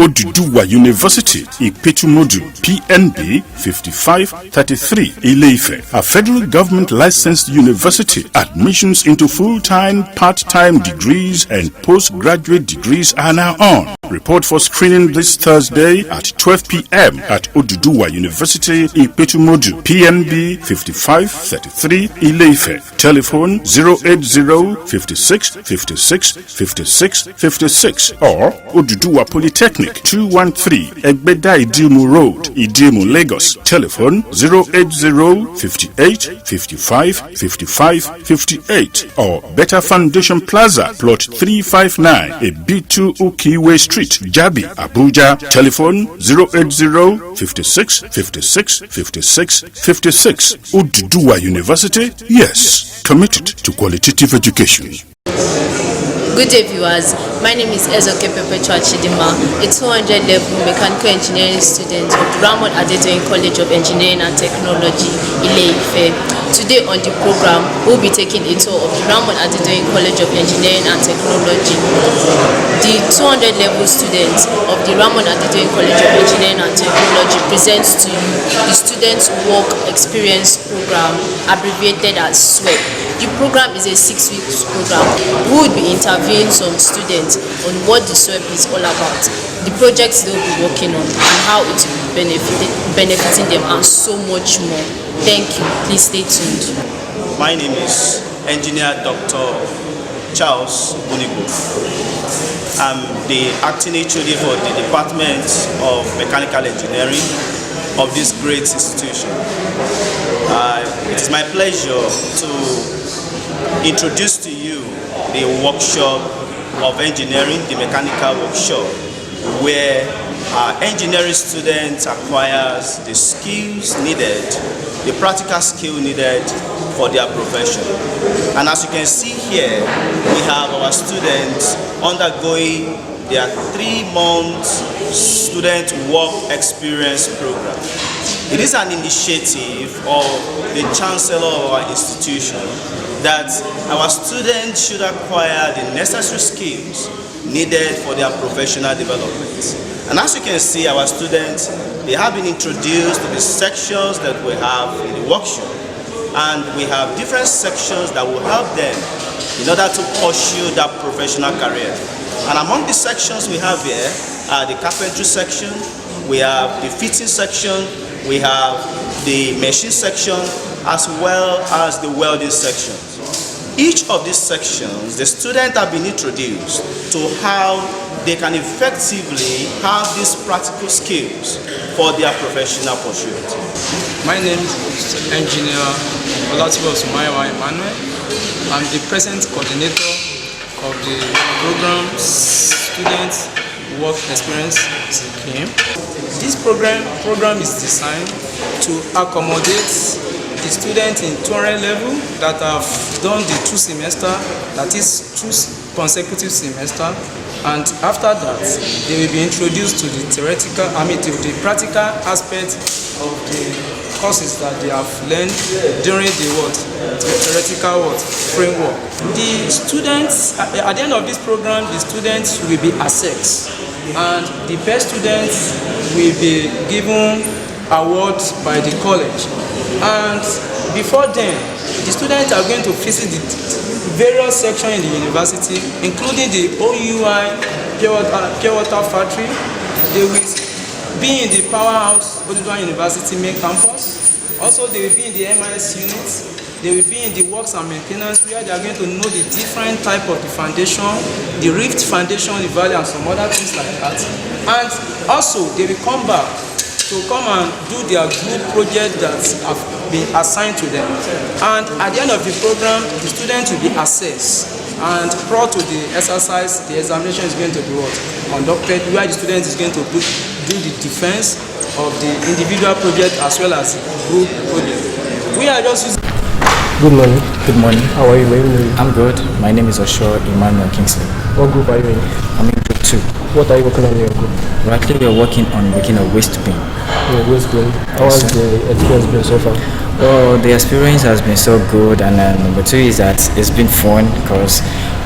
Oduduwa University, Ipetumodu, PNB 5533, Ile-Ife, a federal government licensed university. Admissions into full-time, part-time degrees and postgraduate degrees are now on. Report for screening this Thursday at 12 p.m. at Oduduwa University, Ipetumodu, PNB 5533, Ile-Ife. Telephone 080 56 56 56 56 or Oduduwa Polytechnic 213 Egbeda Idimu Road, Idimu, Lagos. Telephone 080 58 55 55 58 or Better Foundation Plaza, Plot 359, B2 Ukiwe Street, Jabi, Abuja. Telephone 080 56 56 56 56. Oduduwa University, yes, committed to qualitative education. Good day, viewers. My name is Ezoke Perpetua Chidima, a 200 level mechanical engineering student of the Ramon Adedoyin College of Engineering and Technology, Ile-Ife. Today on the program, we'll be taking a tour of the Ramon Adedoyin College of Engineering and Technology. The 200 level students of the Ramon Adedoyin College of Engineering and Technology presents to you the Student Work Experience Program, abbreviated as SWEP. The program is a 6-week program. We will be interviewing some students on what the SWEP is all about, the projects they will be working on, and how it will be benefiting them, and so much more. Thank you. Please stay tuned. My name is Engineer Dr. Charles Bunigo. I'm the acting HOD for the Department of Mechanical Engineering of this great institution. It is my pleasure to introduce to you the workshop of engineering, the mechanical workshop, where our engineering students acquires the skills needed, the practical skill needed for their profession. And as you can see here, we have our students undergoing their 3-month student work experience program. It is an initiative of the Chancellor of our institution that our students should acquire the necessary skills needed for their professional development. And as you can see, our students, they have been introduced to the sections that we have in the workshop. And we have different sections that will help them in order to pursue that professional career. And among the sections we have here are the carpentry section, we have the fitting section, we have the machine section, as well as the welding section. Each of these sections, the students have been introduced to how they can effectively have these practical skills for their professional pursuit. My name is Engineer Olatibo Sumaiwa Emmanuel. I'm the present coordinator of the program Student Work Experience Scheme. This program is designed to accommodate the students in 200 level that have done the 2 semester, that is 2 consecutive semester, and after that they will be introduced to the the practical aspect of the courses that they have learned during the theoretical framework. The students, at the end of this program, the students will be assessed, and the best students will be given awards by the college. And before then, the students are going to visit the various sections in the university, including the OUI pure water factory. They will be in the powerhouse Oduduwa University main campus. Also, they will be in the MIS unit. They will be in the works and maintenance, where they are going to know the different type of the foundation, the rift foundation, the valley, and some other things like that. And also, they will come back to come and do their group project that have been assigned to them. And at the end of the program, the students will be assessed, and prior to the exercise, the examination is going to be conducted, where the student is going to do the defense of the individual project as well as group project. We are just using. Good morning. Good morning. How are you? I'm good. My name is Osho Emmanuel Kingsley. What group are you in? I'm in group 2. What are you working on in your group? Currently, we are working on making a waste bin. Waste bin. How has the experience been so far? Well, the experience has been so good, and number 2 is that it's been fun because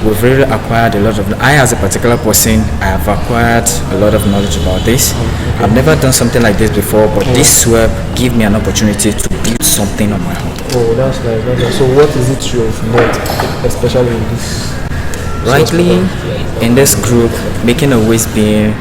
we've really acquired a lot of. I, as a particular person, I have acquired a lot of knowledge about this. I've never done something like this before, but this web gave me an opportunity to build something on my own. Oh, that's nice. That's nice. So, what is it you've learned, especially in this? Rightly, in this group, making a waste bin,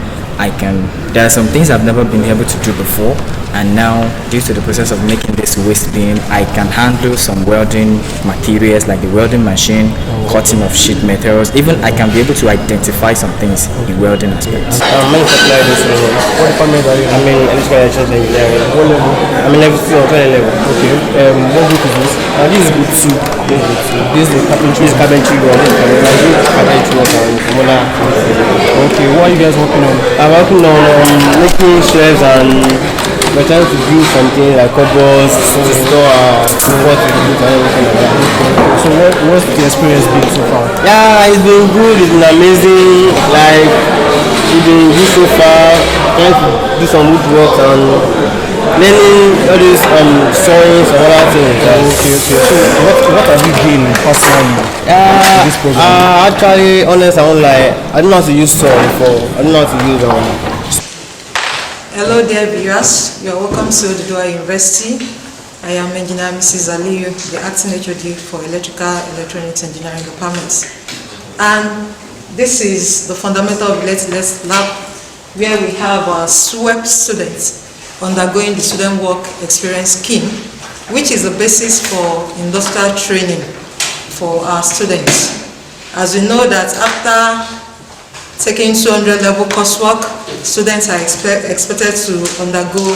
there are some things I've never been able to do before, and now due to the process of making this waste bin, I can handle some welding materials like the welding machine, cutting of sheet metals. Even I can be able to identify some things in welding aspects. What department are you? I'm in electrical engineering. What level? I'm in level 2 or 20 level. Okay. What group is this? This is group 2. This is the carpentry. This is carpentry work. Carpentry work and similar. Okay. What are you guys working on? I'm working on making shelves, and we're trying to build something like cupboards to store what we do and everything like that. So what's the experience been so far? Yeah, it's been good. It's been amazing. Like it's been good so far. Trying to do some woodwork and learning all these sewing and other things. Okay. So what have you gained personally in this program? Actually, honest, I don't know how to use saw before. I don't know how to use Hello dear viewers, you are welcome to Oduduwa University. I am Engineer Mrs. Aliyu, the Acting HOD for Electrical Electronics Engineering Department. And this is the Fundamental of Electrics Lab, where we have our SWEP students undergoing the Student Work Experience Scheme, which is the basis for industrial training for our students. As we know that after taking 200 level coursework, students are expected to undergo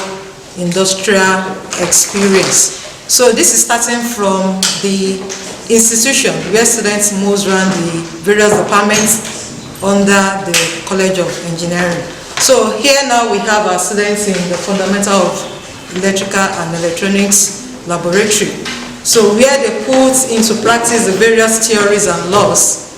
industrial experience. So this is starting from the institution where students move around the various departments under the College of Engineering. So here now we have our students in the Fundamental of Electrical and Electronics Laboratory. So where they put into practice the various theories and laws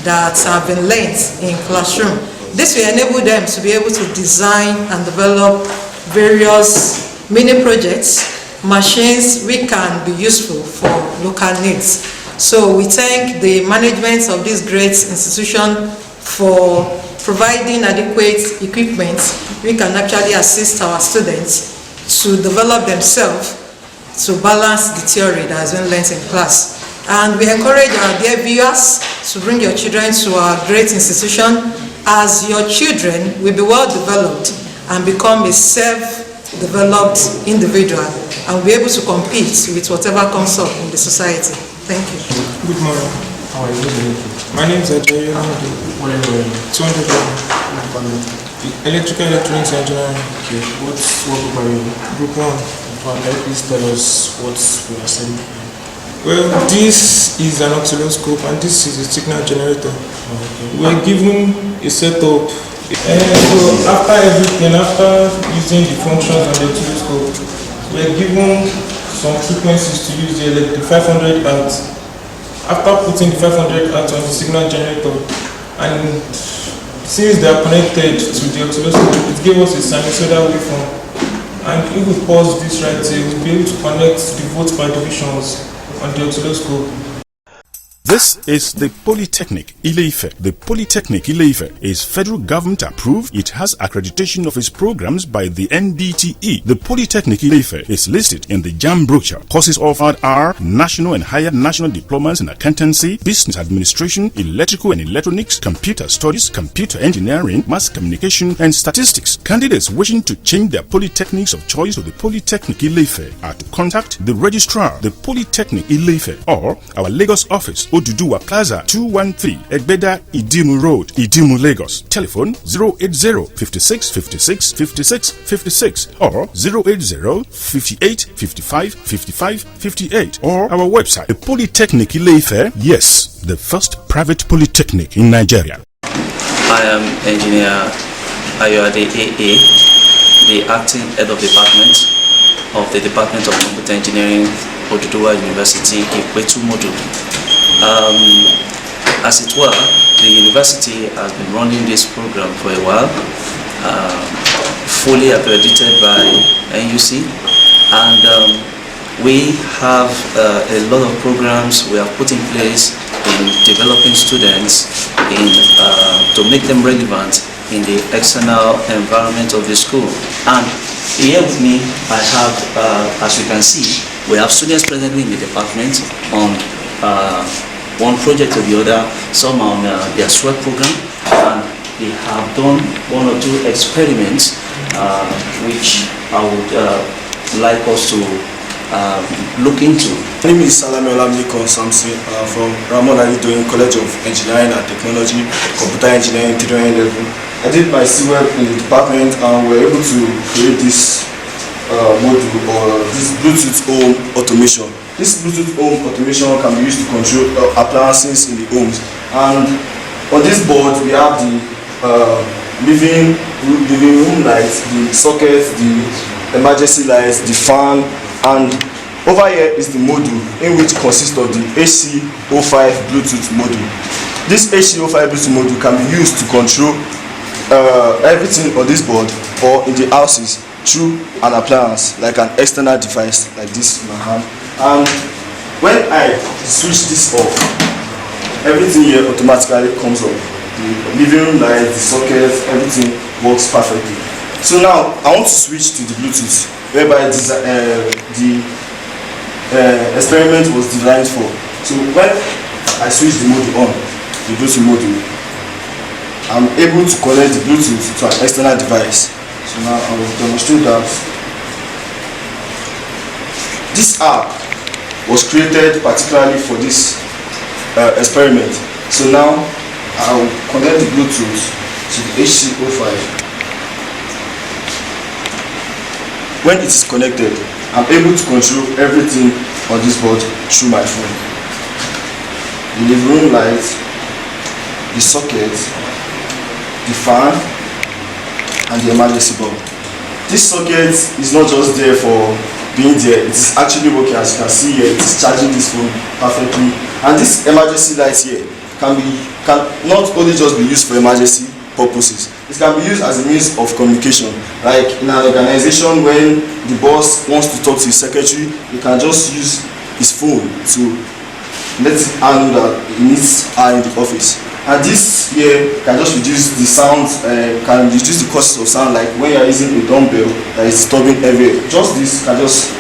that have been learned in classroom. This will enable them to be able to design and develop various mini projects, machines which can be useful for local needs. So we thank the management of this great institution for providing adequate equipment which can actually assist our students to develop themselves to balance the theory that has been learned in class. And we encourage our dear viewers to bring your children to our great institution, as your children will be well developed and become a self-developed individual and will be able to compete with whatever comes up in the society. Thank you. Good morning. How are you? My name is Ajayi Olamide. What are you doing? 200 Electrical Electronics Engineering. Okay. What group are you? Group 1. Can you please tell us what we are saying? Well, this is an oscilloscope and this is a signal generator. Okay. We are given a setup. So after everything, after using the functions on the oscilloscope, we are given some frequencies to use the 500 Hz. After putting the 500 Hz on the signal generator, and since they are connected to the oscilloscope, it gives us a sinusoidal waveform. And if we pause this right here, we'll be able to connect the volts by divisions on the oscilloscope. This is the Polytechnic Ile-Ife. The Polytechnic Ile-Ife is federal government approved. It has accreditation of its programs by the NDTE. The Polytechnic Ile-Ife is listed in the JAM brochure. Courses offered are national and higher national diplomas in accountancy, business administration, electrical and electronics, computer studies, computer engineering, mass communication, and statistics. Candidates wishing to change their polytechnics of choice to the Polytechnic Ile-Ife are to contact the registrar, the Polytechnic Ile-Ife, or our Lagos office, Oduduwa Plaza, 213 Egbeda Idimu Road, Idimu, Lagos. Telephone 080 56 56 56 56 or 080 58 55 55 58 or our website, the Polytechnic Ile-Ife. Yes, the first private polytechnic in Nigeria. I am Engineer Ayoade AA, the acting head of department of the Department of Computer Engineering, Oduduwa University, Ikpetu Module. As it were, the university has been running this program for a while, fully accredited by NUC, and We have a lot of programs we have put in place in developing students to make them relevant in the external environment of the school. And here with me, I have, as you can see, we have students presently in the department on one project or the other. Some are on their SWEP program, and they have done one or two experiments which I would like us to look into. My name is Salami Olamide Samson from Ramon Adedoyin College of Engineering and Technology, Computer Engineering 3 level. I did my CWEP in the department and we were able to create this module or this Bluetooth home automation. This Bluetooth home automation can be used to control appliances in the homes. And on this board we have the living room lights, the sockets, the emergency lights, the fan, and over here is the module in which consists of the HC05 Bluetooth module. This HC05 Bluetooth module can be used to control everything on this board or in the houses through an appliance like an external device like this in my hand. And when I switch this off, everything here automatically comes up. The living room light, the sockets, everything works perfectly. So now I want to switch to the Bluetooth, whereby the experiment was designed for. So when I switch the module on, the Bluetooth module, I'm able to connect the Bluetooth to an external device. So now I will demonstrate that. This app was created particularly for this experiment. So now I will connect the Bluetooth to the HC05. When it is connected, I'm able to control everything on this board through my phone. The living room light, the socket, the fan, and the emergency bulb. This socket is not just there for being there, it is actually working. As you can see here, it is charging this phone perfectly. And this emergency light here can not only just be used for emergency purposes, it can be used as a means of communication. Like in an organization, when the boss wants to talk to his secretary, he can just use his phone to let her know that he needs her in the office. And this here can just reduce the sound, can reduce the cost of sound, like when you are using a dumbbell that is disturbing everywhere. Just this can just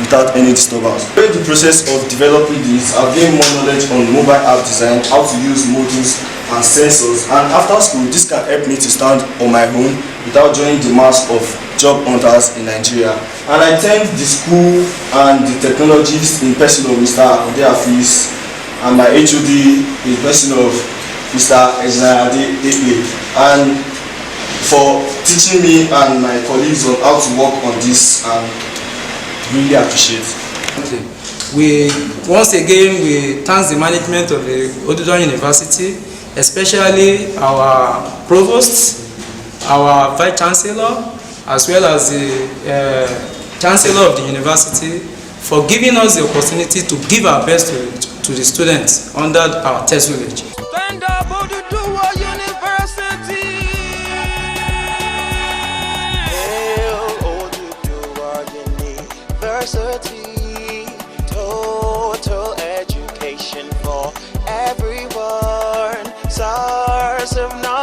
without any disturbance. During the process of developing this, I've gained more knowledge on mobile app design, how to use modules and sensors, and after school this can help me to stand on my own without joining the mass of job hunters in Nigeria. And I thank the school and the technologists in person of Mr. Ade Hafiz and my HOD in person of Mr. Ejinade AA, and for teaching me and my colleagues on how to work on this, and really appreciate. We once again we thank the management of the Oduduwa University, especially our provost, our vice chancellor, as well as the chancellor of the university, for giving us the opportunity to give our best to the students under our tutelage. Stand up, Oduduwa University. Hail Oduduwa University. Total education for everyone. Source of knowledge.